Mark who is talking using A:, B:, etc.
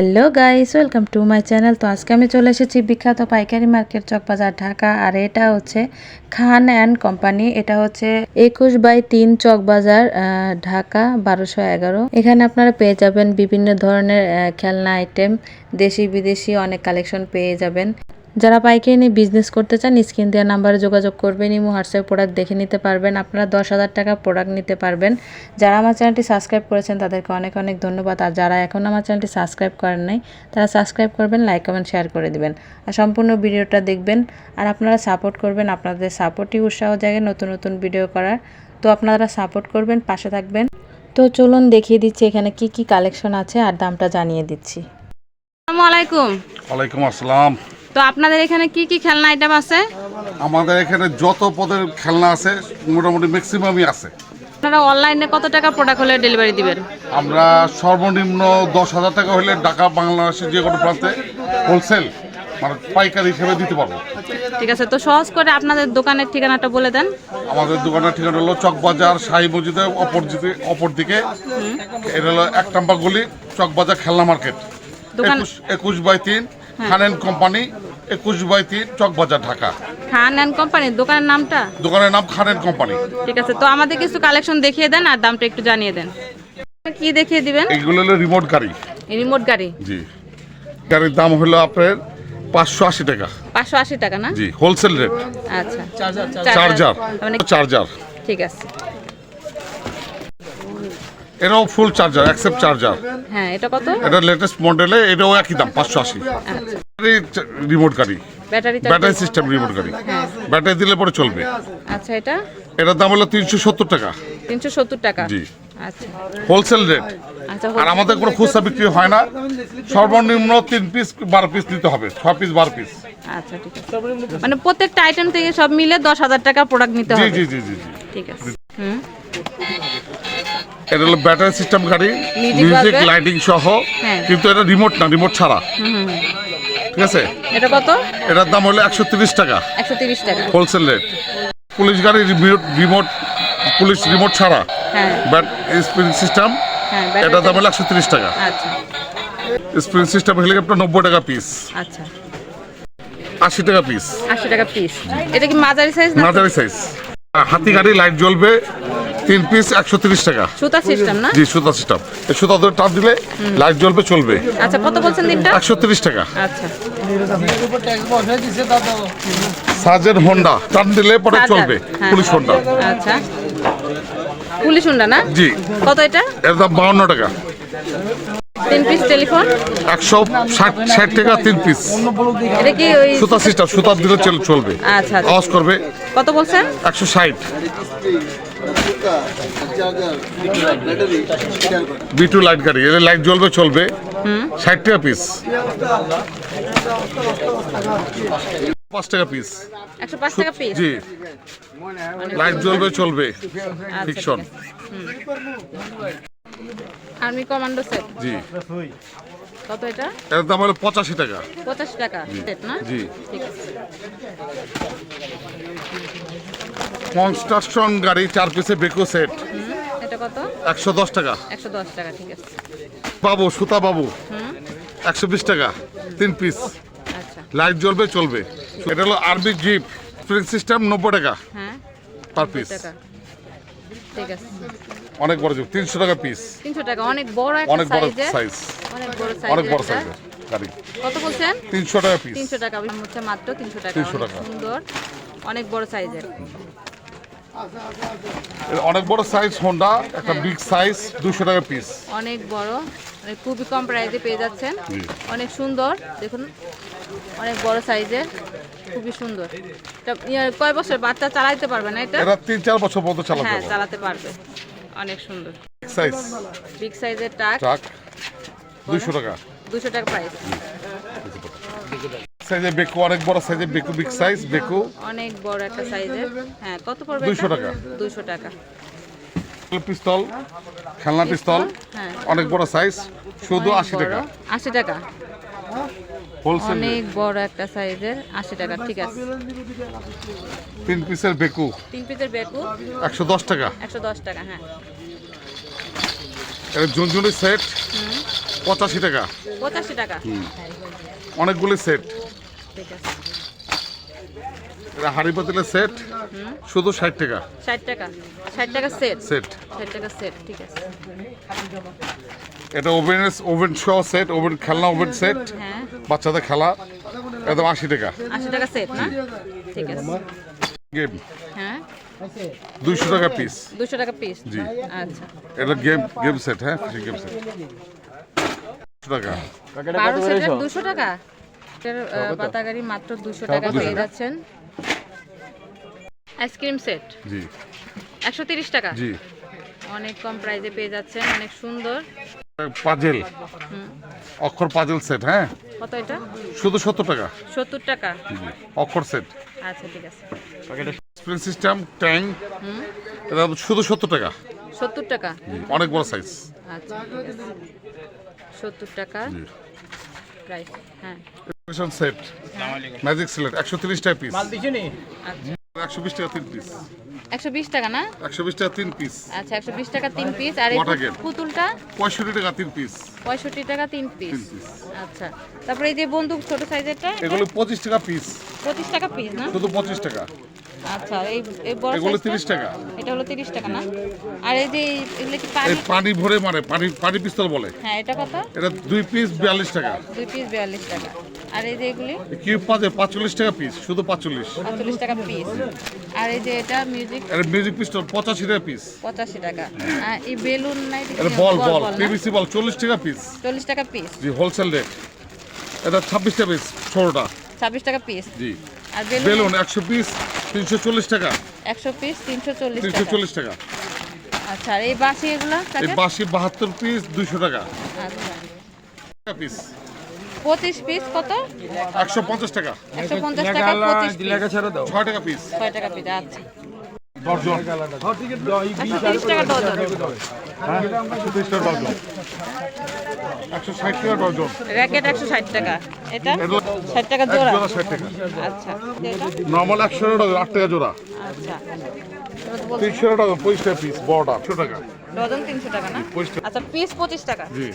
A: Hello guys, welcome to my channel. তো আজকে আমি চলে এসেছি বিখ্যাত পাইকারি মার্কেট চকবাজার ঢাকা। আর এটা হচ্ছে খান অ্যান্ড কোম্পানি। এটা হচ্ছে 21/3 চকবাজার ঢাকা 1211। এখানে আপনারা পেয়ে যাবেন বিভিন্ন ধরনের খেলনা আইটেম, দেশি বিদেশি অনেক কালেকশন পেয়ে যাবেন। যারা পাইকারি নিয়ে বিজনেস করতে চান স্ক্রিন দেওয়া নাম্বারে যোগাযোগ করবেন। ইমো হোয়াটসঅ্যাপ প্রোডাক্ট দেখে নিতে পারবেন। আপনারা 10,000 টাকা প্রোডাক্ট নিতে পারবেন। যারা আমার চ্যানেলটি সাবস্ক্রাইব করেছেন তাদেরকে অনেক অনেক ধন্যবাদ। আর যারা এখন আমার চ্যানেলটি সাবস্ক্রাইব করেন নাই তারা সাবস্ক্রাইব করবেন, লাইক কমেন্ট শেয়ার করে দিবেন আর সম্পূর্ণ ভিডিওটা দেখবেন। আর আপনারা সাপোর্ট করবেন, আপনাদের সাপোর্টই উৎসাহ জাগে নতুন নতুন ভিডিও করার। তো আপনারা সাপোর্ট করবেন, পাশে থাকবেন। তো চলুন দেখিয়ে দিচ্ছি এখানে কি কি কালেকশন আছে আর দামটা জানিয়ে দিচ্ছি।
B: আসসালামু আলাইকুম।
C: ওয়ালাইকুম আসসালাম।
B: তো আপনাদের এখানে কি কি খেলনা আইটেম আছে?
C: আমাদের এখানে যত পদের খেলনা আছে মোটামুটি ম্যাক্সিমামই আছে।
B: আপনারা অনলাইনে কত টাকা প্রোডাক্ট হলে ডেলিভারি দিবেন?
C: আমরা সর্বনিম্ন 10,000 টাকা হলে ঢাকা বাংলাদেশের যে কোনো প্রান্তে হোলসেল মানে পাইকারি হিসেবে দিতে পারবো।
B: ঠিক আছে, তো সহজ করে আপনাদের দোকানের ঠিকানাটা বলে দেন।
C: আমাদের দোকানের ঠিকানা হলো চকবাজার শাহী মসজিদের অপর দিকে। এটা হলো 1 নম্বর গলি, চকবাজার খেলনা market, 21/3 Khan and company, 21/3 Chawkbazar Dhaka.
B: Khan and কোম্পানির দোকানের নামটা?
C: দোকানের নাম খান অ্যান্ড কোম্পানি।
B: ঠিক আছে, তো আমাদের কিছু কালেকশন দেখিয়ে দেন আর দামটা একটু জানিয়ে দেন। কি দেখিয়ে দিবেন?
C: এইগুলো হলো রিমোট গাড়ি।
B: রিমোট গাড়ি?
C: জি, গাড়ির দাম হলো আপনার 580 টাকা।
B: 580 টাকা না?
C: জি, হোলসেল রেট।
B: আচ্ছা,
C: চার্জার
B: মানে
C: চার্জার
B: ঠিক আছে।
C: এটাও ফুল চার্জার, অ্যাকসেপ্ট চার্জার।
B: হ্যাঁ, এটা কত?
C: এটা লেটেস্ট মডেলে, এটাও একই দাম 580।
B: আচ্ছা,
C: রিমোট গাড়ি,
B: ব্যাটারি
C: ব্যাটারি সিস্টেম রিমোট গাড়ি, ব্যাটারি দিলে পরে চলবে।
B: আচ্ছা, এটা
C: এটার দাম হলো 370 টাকা।
B: 370 টাকা?
C: জি,
B: আচ্ছা
C: হোলসেল রেট।
B: আচ্ছা।
C: আর আমাদের কোনো খুচরা বিক্রি হয় না, সর্বনিম্ন 3 পিস 12 পিস নিতে হবে, 6 পিস 12 পিস।
B: আচ্ছা, ঠিক আছে, মানে প্রত্যেকটা আইটেম থেকে সব মিলে 10,000 টাকা প্রোডাক্ট নিতে
C: জি
B: হবে?
C: জি জি জি জি।
B: ঠিক আছে। হুম,
C: এটা হলো ব্যাটারি সিস্টেম গাড়ি,
B: Music
C: মিউজিক
B: বাজবে?
C: লাইটিং সহ।
B: হ্যাঁ।
C: কিন্তু এটা রিমোট না, রিমোট ছাড়া। ঠিক আছে,
B: এটা কত?
C: এটার দাম হলো 130 টাকা,
B: 130 টাকা।
C: Wholesale rate. পুলিশ গাড়ি রিমোট, পুলিশ রিমোট ছাড়া,
B: হ্যাঁ
C: ব্যাট স্প্রিং সিস্টেম,
B: হ্যাঁ,
C: এটার দাম হলো 130 টাকা।
B: আচ্ছা
C: স্প্রিং সিস্টেম হেলিকপ্টার 90 টাকা পিস,
B: আচ্ছা,
C: 80 টাকা পিস।
B: 80 টাকা পিস। এটা কি মাঝারি সাইজ না?
C: মাঝারি সাইজ। হাতি গাড়ি লাইট জ্বলবে 3 পিস 130 টাকা।
B: সুতা সিস্টেম না?
C: জি, সুতা সিস্টেম। এই সুতা ধরে টান দিলে লাইট জ্বলবে, চলবে।
B: আচ্ছা, কত বলছেন দিনটা?
C: 130 টাকা।
B: আচ্ছা,
C: সাজের হোন্ডা টান দিলে পরে চলবে,
B: হ্যাঁ।
C: Police Honda.
B: আচ্ছা, পুলিশ হুন্ডা না?
C: জি,
B: কত এটা?
C: এর দাম 52 টাকা।
B: 3 পিস টেলিফোন?
C: 160 টাকা 3 পিস।
B: এটা কি ওই
C: সুতা সিস্টেম, সুতা দিলে চলবে,
B: আচ্ছা আচ্ছা।
C: আওয়াজ করবে।
B: কত বলছেন?
C: 160। B2 লাইট গাড়ি, এর লাইট জ্বলবে, চলবে, 60 টাকা পিস। 5 টাকা পিস।
B: 105 টাকা পিস?
C: জি, লাইট জ্বলবে, চলবে, ফিকশন।
B: Army commando set?
C: জি,
B: কত এটা?
C: এর দাম হলো 85 টাকা।
B: 85 টাকা সেট না?
C: জি।
B: ঠিক আছে।
C: কনস্ট্রাকশন গাড়ি 4 পিসে বেকো সেট,
B: এটা কত?
C: 110 টাকা।
B: 110 টাকা, ঠিক আছে।
C: বাবু, সুতা বাবু 120 টাকা 3 পিস,
B: আচ্ছা,
C: লাইট জ্বলবে, চলবে। এটা হলো আরবি জিপ স্প্রিং সিস্টেম, 90 টাকা
B: হ্যাঁ,
C: পার পিস।
B: টাকা, ঠিক আছে।
C: অনেক বড় জিপ, 300 টাকা পিস।
B: 300 টাকা, অনেক বড় একটা
C: অনেক বড়
B: সাইজের।
C: সাইজ,
B: অনেক বড়
C: অনেক বড়
B: সাইজের
C: সাইজের গাড়ি।
B: কত বলছেন?
C: 300 টাকা পিস।
B: 300 টাকা হচ্ছে মাত্র 300 টাকা।
C: 300
B: অনেক
C: টাকা।
B: সুন্দর, অনেক বড় সাইজের।
C: অনেক বড় সাইজ হোন্ডা, একটা বিগ সাইজ 200 টাকা পিস।
B: অনেক বড়, মানে খুবই কম প্রাইসে পেয়ে যাচ্ছেন।
C: জি।
B: অনেক সুন্দর, দেখুন অনেক বড় সাইজের, খুবই সুন্দর। এটা কয় বছর বাচ্চা চালাতে পারবে না এটা?
C: এটা 3-4 বছর পর্যন্ত চালাতে
B: হ্যাঁ,
C: হবে।
B: চালাতে পারবে, অনেক সুন্দর।
C: বিগ সাইজ
B: বিগ সাইজের ট্রাক
C: ট্রাক 200 টাকা।
B: 200 টাকা প্রাইস।
C: সাইজে বেকু, অনেক বড় সাইজে বেকু, বিগ সাইজ বেকু,
B: অনেক বড় একটা সাইজের। হ্যাঁ, কত পড়বে?
C: 200 টাকা।
B: 200 টাকা।
C: পিস্তল, খেলনা পিস্তল,
B: হ্যাঁ,
C: অনেক বড় সাইজ, শুধু
B: অনেক
C: 80 টাকা।
B: বড়, 80 টাকা।
C: হোলসেল
B: অনেক বড় একটা সাইজের, 80 টাকা, ঠিক আছে।
C: 3 পিসের বেকু
B: 3 পিসের বেকু
C: 110 টাকা।
B: 110 টাকা। হ্যাঁ,
C: এটা ঝুনঝুনি সেট 85 টাকা।
B: 85 টাকা।
C: অনেকগুলি সেট।
B: ঠিক আছে।
C: এটা হাঁড়ি পাতিলের সেট শুধু 60 টাকা।
B: 60 টাকা। 60 টাকা সেট।
C: সেট।
B: 60 টাকা সেট, ঠিক আছে।
C: এটা ওভেন সহ সেট, ওভেন খেলনা ওভেন সেট,
B: হ্যাঁ।
C: বাচ্চাদের খেলা, একদম 80 টাকা।
B: 80 টাকা সেট না? ঠিক আছে।
C: গেম
B: হ্যাঁ।
C: 200 টাকা পিস।
B: 200 টাকা পিস।
C: জি।
B: আচ্ছা।
C: এটা গেম সেট, হ্যাঁ ফিশিং গেম সেট 200 টাকা।
B: 12 সেটের 200 টাকা। এর পাতাগাড়ি মাত্র 200 টাকা পেয়ে যাচ্ছেন। আইসক্রিম সেট
C: জি
B: 130 টাকা।
C: জি।
B: অনেক কম প্রাইসে পেয়ে যাচ্ছেন, অনেক সুন্দর।
C: পাজেল, অক্ষর পাজেল সেট, হ্যাঁ
B: কত এটা?
C: শুধু 70 টাকা।
B: 70 টাকা।
C: জি অক্ষর সেট।
B: আচ্ছা, ঠিক আছে।
C: স্প্রিং সিস্টেম ট্যাং, এটা শুধু 70 টাকা।
B: 70 টাকা।
C: অনেক বড় সাইজ।
B: আচ্ছা, ঠিক আছে। 70 টাকা
C: জি।
B: প্রাইস। হ্যাঁ।
C: সেট ম্যাজিক সিলেট 130 টাকা পিস।
B: আচ্ছা।
C: 120 টাকা 3 পিস।
B: 120 টাকা না?
C: 120 টাকা 3 পিস।
B: আচ্ছা, 120 টাকা 3 পিস। আর এই
C: Water game।
B: পুতুলটা
C: 65 টাকা 3 পিস।
B: 65 টাকা 3 পিস।
C: 3 পিস।
B: আচ্ছা। তারপরে এই যে বন্দুক ছোট সাইজেরটা,
C: এগুলো 25 টাকা পিস।
B: 25 টাকা পিস না?
C: শুধু 25 টাকা।
B: আচ্ছা, এই এই বড়
C: এগুলো
B: সাইজটা?
C: 30 টাকা।
B: এটা হলো 30 টাকা না? আর এই যে এগুলো কি পানি?
C: এই পানি ভরে মারে, পানি পিস্তল বলে।
B: হ্যাঁ, এটা কত?
C: এটা 2 পিস 42 টাকা।
B: 2 পিস 42 টাকা। আর এই যে এগুলি
C: কিউব পাজে 45 টাকা পিস, শুধু 45।
B: 45 টাকা পিস। আর এই যে এটা মিউজিক
C: এর মিউজিক পিস্তল 85 টাকা পিস।
B: 85 টাকা। আর এই বেলুন নাই?
C: এটা বল পিভিসি বল 40 টাকা পিস।
B: 40 টাকা পিস।
C: জি হোলসেল রেট। এটা 26 টাকা পিস ছোটটা।
B: 26 টাকা পিস।
C: জি।
B: আর
C: বেলুন 100 পিস 340 টাকা।
B: 100 পিস 340 টাকা।
C: 340 টাকা।
B: আচ্ছা, আর এই বাঁশি এগুলো
C: এই বাঁশি 72 পিস 200 টাকা।
B: আচ্ছা।
C: পিস
B: 25 পিস কত?
C: 150 টাকা।
B: 150 টাকা 25 পিস।
C: 6 টাকা পিস।
B: 6 টাকা পিস। আচ্ছা।
C: ডজন।
B: 130 টাকা ডজন।
C: 130 টাকা ডজন। 160 টাকা ডজন।
B: র‍্যাকেট 160 টাকা। এটা 60 টাকা জোড়া।
C: জোড়া 60 টাকা।
B: আচ্ছা। এটা?
C: নরমাল 100 টাকা ডজন, 8 টাকা জোড়া।
B: আচ্ছা।
C: 300 টাকা ডজন, 25 টাকা পিস বড়টা 100 টাকা।
B: ডজন 300 টাকা না?
C: 25 টাকা।
B: আচ্ছা, পিস 25 টাকা।
C: জি।